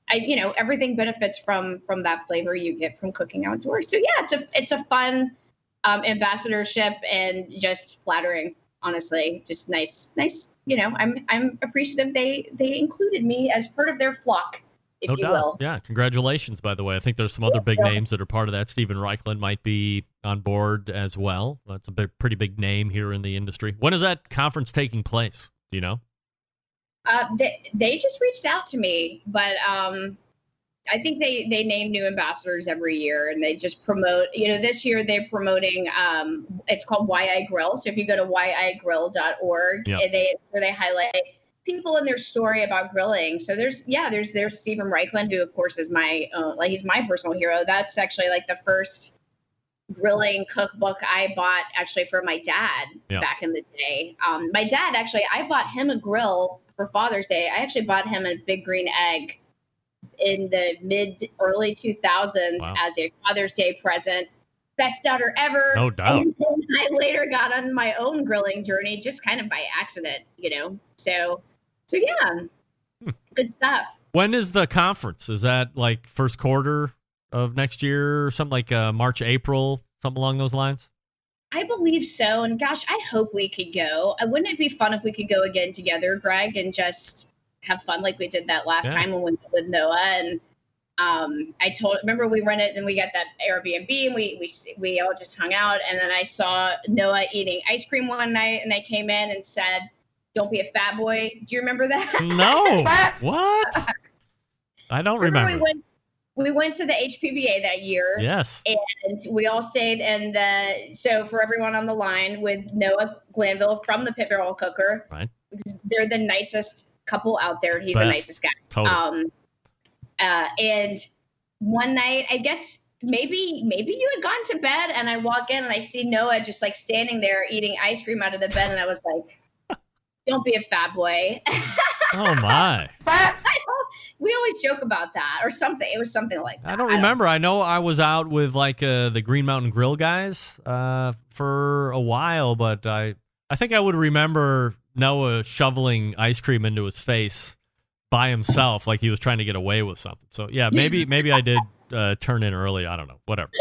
everything benefits from that flavor you get from cooking outdoors. So yeah, it's a fun ambassadorship and just flattering, honestly, just nice. I'm appreciative they included me as part of their flock if No you doubt. will. Yeah, congratulations, by the way. I think there's some other big names that are part of that. Stephen Reichland might be on board as well. That's a pretty big name here in the industry. When is that conference taking place? Do you know? They just reached out to me, but I think they name new ambassadors every year, and they just promote. This year they're promoting. It's called YI Grill. So if you go to yigrill.org, Yep. where they highlight people and their story about grilling. So there's Stephen Reichland, who of course is he's my personal hero. That's actually like the first grilling cookbook I bought actually for my dad back in the day. My dad actually, I bought him a grill for Father's Day. I actually bought him a Big Green Egg in the early 2000s as a Father's Day present. Best daughter ever. No doubt. And then I later got on my own grilling journey, just kind of by accident, So yeah, good stuff. When is the conference? Is that like first quarter of next year or something, like March, April, something along those lines? I believe so. And gosh, I hope we could go. Wouldn't it be fun if we could go again together, Greg, and just have fun like we did that last time when we went with Noah? And remember we rented and we got that Airbnb and we all just hung out. And then I saw Noah eating ice cream one night and I came in and said, "Don't be a fat boy." Do you remember that? No. What? I don't remember. We went to the HPBA that year. Yes. And we all stayed. And so for everyone on the line with Noah Glanville from the Pit Barrel Cooker, right? They're the nicest couple out there. He's the nicest guy. Totally. And one night, I guess maybe you had gone to bed, and I walk in and I see Noah just like standing there eating ice cream out of the bed, and I was like, "Don't be a fat boy." Oh my. We always joke about that or something. It was something like that. I don't remember. I know I was out with like the Green Mountain Grill guys for a while, but I think I would remember Noah shoveling ice cream into his face by himself, like he was trying to get away with something. So yeah, maybe I did turn in early. I don't know. Whatever.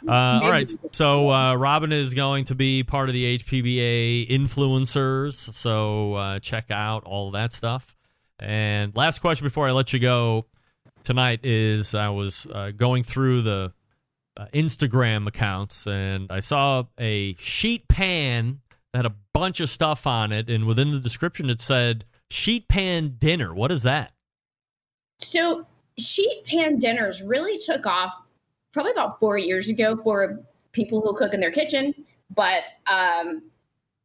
All right. So Robyn is going to be part of the HPBA influencers. So check out all that stuff. And last question before I let you go tonight is I was going through the Instagram accounts and I saw a sheet pan that had a bunch of stuff on it. And within the description, it said sheet pan dinner. What is that? So sheet pan dinners really took off probably about 4 years ago for people who cook in their kitchen, but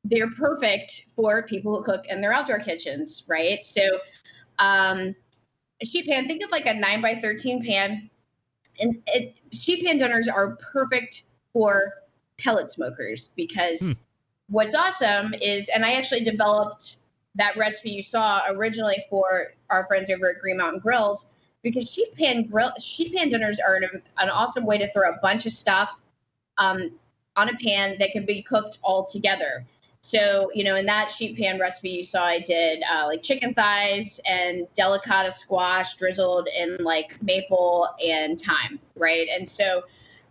they're perfect for people who cook in their outdoor kitchens, right? So a sheet pan, think of like a 9x13 pan, and sheet pan dinners are perfect for pellet smokers because what's awesome is, and I actually developed that recipe you saw originally for our friends over at Green Mountain Grills, because sheet pan dinners are an awesome way to throw a bunch of stuff on a pan that can be cooked all together. So, in that sheet pan recipe you saw, I did like chicken thighs and delicata squash drizzled in like maple and thyme, right? And so,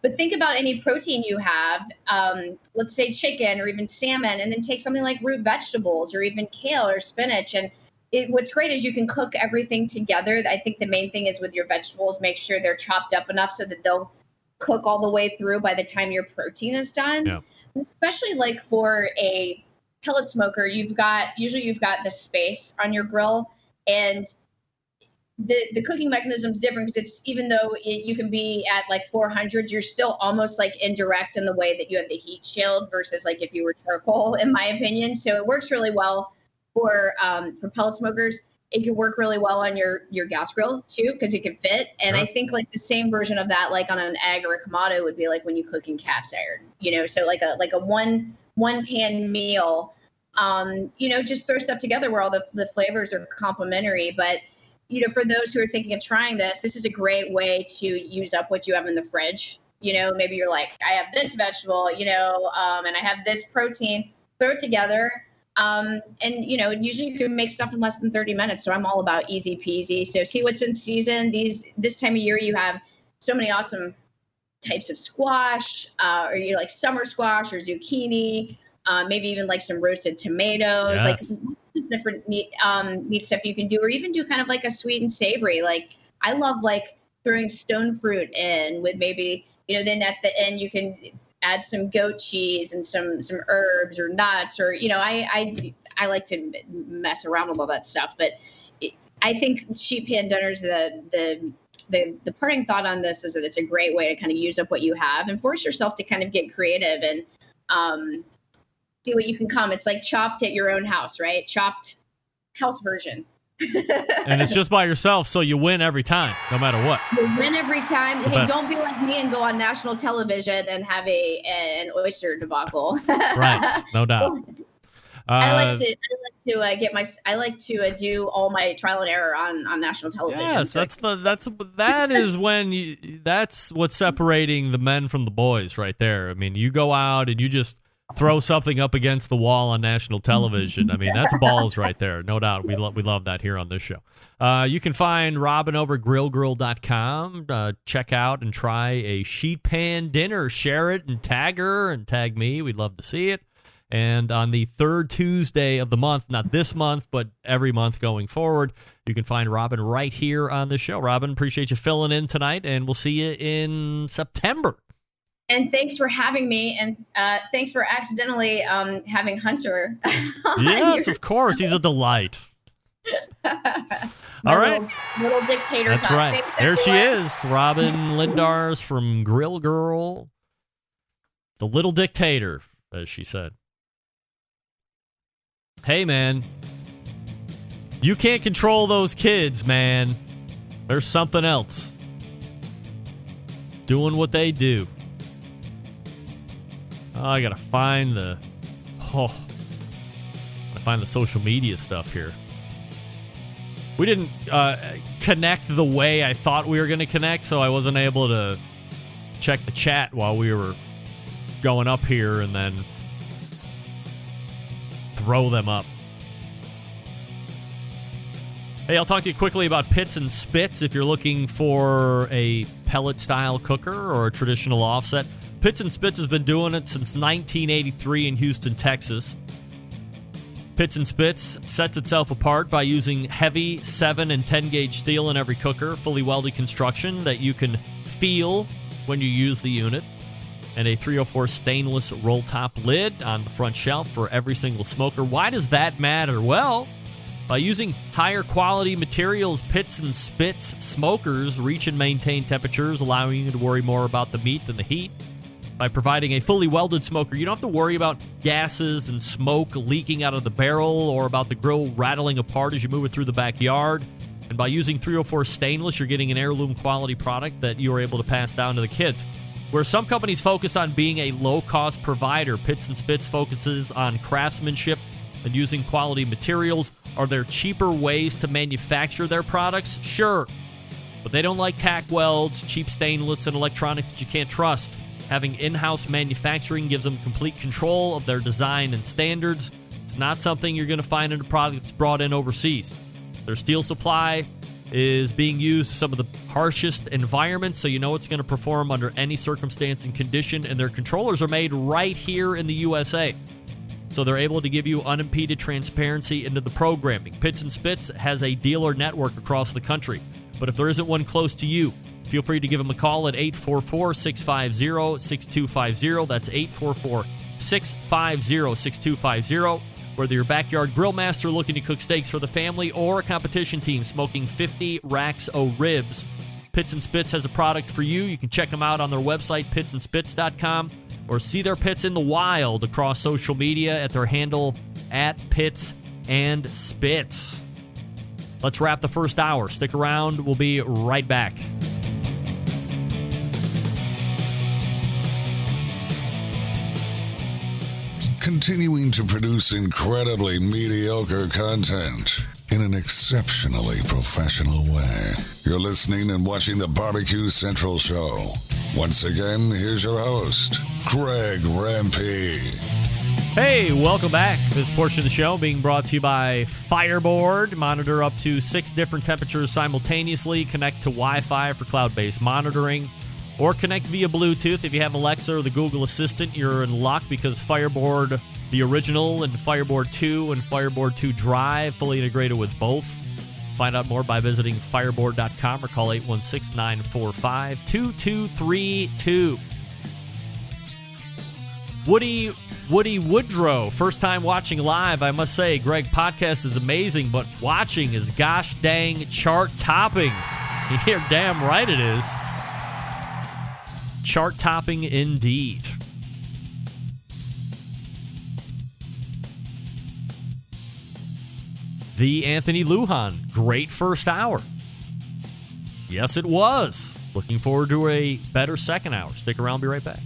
but think about any protein you have, let's say chicken or even salmon, and then take something like root vegetables or even kale or spinach. And what's great is you can cook everything together. I think the main thing is with your vegetables, make sure they're chopped up enough so that they'll cook all the way through by the time your protein is done. Yeah. Especially like for a pellet smoker, you've got the space on your grill, and the cooking mechanism is different because it's, even though you can be at like 400, you're still almost like indirect in the way that you have the heat shield versus like if you were charcoal, in my opinion. So it works really well for pellet smokers. It can work really well on your gas grill too, because it can fit. And I think like the same version of that, like on an egg or a Kamado, would be like when you cook in cast iron, so like a one pan meal, just throw stuff together where all the flavors are complementary. But, for those who are thinking of trying this is a great way to use up what you have in the fridge. Maybe you're like, I have this vegetable, and I have this protein, throw it together. And usually you can make stuff in less than 30 minutes. So I'm all about easy peasy. So see what's in season. This time of year, you have so many awesome types of squash, or like summer squash or zucchini, maybe even like some roasted tomatoes, like different neat stuff you can do, or even do kind of like a sweet and savory. Like I love like throwing stone fruit in with maybe, then at the end you can add some goat cheese and some herbs or nuts, or, I like to mess around with all that stuff. But I think sheet pan dinners, the parting thought on this is that it's a great way to kind of use up what you have and force yourself to kind of get creative and do what you can come. It's like Chopped at your own house, right? Chopped house version. And it's just by yourself, so you win every time, no matter what. You win every time. Hey, best. Don't be like me and go on national television and have an oyster debacle. Right, no doubt. I like to do all my trial and error on national television. Yes, that's what's separating the men from the boys right there. I mean, you go out and you just throw something up against the wall on national television. I mean, that's balls right there, no doubt. We love that here on this show. You can find Robyn over at grillgirl.com. Check out and try a sheet pan dinner. Share it and tag her and tag me. We'd love to see it. And on the third Tuesday of the month, not this month, but every month going forward, you can find Robyn right here on the show. Robyn, appreciate you filling in tonight, and we'll see you in September. And thanks for having me, and thanks for accidentally having Hunter. Yes, of course. He's a delight. All right. Little dictator That's talk. right. Thanks, There she everyone. is, Robyn Lindars from Grill Girl. The little dictator, as she said. Hey, man. You can't control those kids, man. There's something else. Doing what they do. Oh, I gotta find the social media stuff here. We didn't connect the way I thought we were going to connect, so I wasn't able to check the chat while we were going up here and then throw them up. Hey, I'll talk to you quickly about Pits and Spits if you're looking for a pellet-style cooker or a traditional offset. Pits and Spits has been doing it since 1983 in Houston, Texas. Pits and Spits sets itself apart by using heavy 7 and 10 gauge steel in every cooker, fully welded construction that you can feel when you use the unit, and a 304 stainless roll top lid on the front shelf for every single smoker. Why does that matter? Well, by using higher quality materials, Pits and Spits smokers reach and maintain temperatures, allowing you to worry more about the meat than the heat. By providing a fully welded smoker, you don't have to worry about gases and smoke leaking out of the barrel or about the grill rattling apart as you move it through the backyard. And by using 304 stainless, you're getting an heirloom quality product that you are able to pass down to the kids. Where some companies focus on being a low-cost provider, Pits and Spits focuses on craftsmanship and using quality materials. Are there cheaper ways to manufacture their products? Sure. But they don't like tack welds, cheap stainless, and electronics that you can't trust. Having in-house manufacturing gives them complete control of their design and standards. It's not something you're going to find in a product that's brought in overseas. Their steel supply is being used in some of the harshest environments, so you know it's going to perform under any circumstance and condition, and their controllers are made right here in the USA. So they're able to give you unimpeded transparency into the programming. Pits and Spits has a dealer network across the country, but if there isn't one close to you, feel free to give them a call at 844-650-6250. That's 844-650-6250. Whether you're a backyard grill master looking to cook steaks for the family or a competition team smoking 50 racks of ribs, Pits and Spits has a product for you. You can check them out on their website, pitsandspits.com, or see their pits in the wild across social media at their handle at Pits and Spits. Let's wrap the first hour. Stick around. We'll be right back. Continuing to produce incredibly mediocre content in an exceptionally professional way. You're listening and watching the Barbecue Central Show. Once again, here's your host, Greg Rempe. Hey, welcome back. This portion of the show being brought to you by Fireboard. Monitor up to 6 different temperatures simultaneously. Connect to Wi-Fi for cloud-based monitoring. Or connect via Bluetooth. If you have Alexa or the Google Assistant, you're in luck because Fireboard, the original, and Fireboard 2 and Fireboard 2 Drive, fully integrated with both. Find out more by visiting fireboard.com or call 816-945-2232. Woody Woodrow, first time watching live. I must say, Greg, podcast is amazing, but watching is gosh dang chart topping. You're damn right it is. Chart topping indeed. The Anthony Lujan, great first hour. Yes, it was. Looking forward to a better second hour. Stick around, be right back.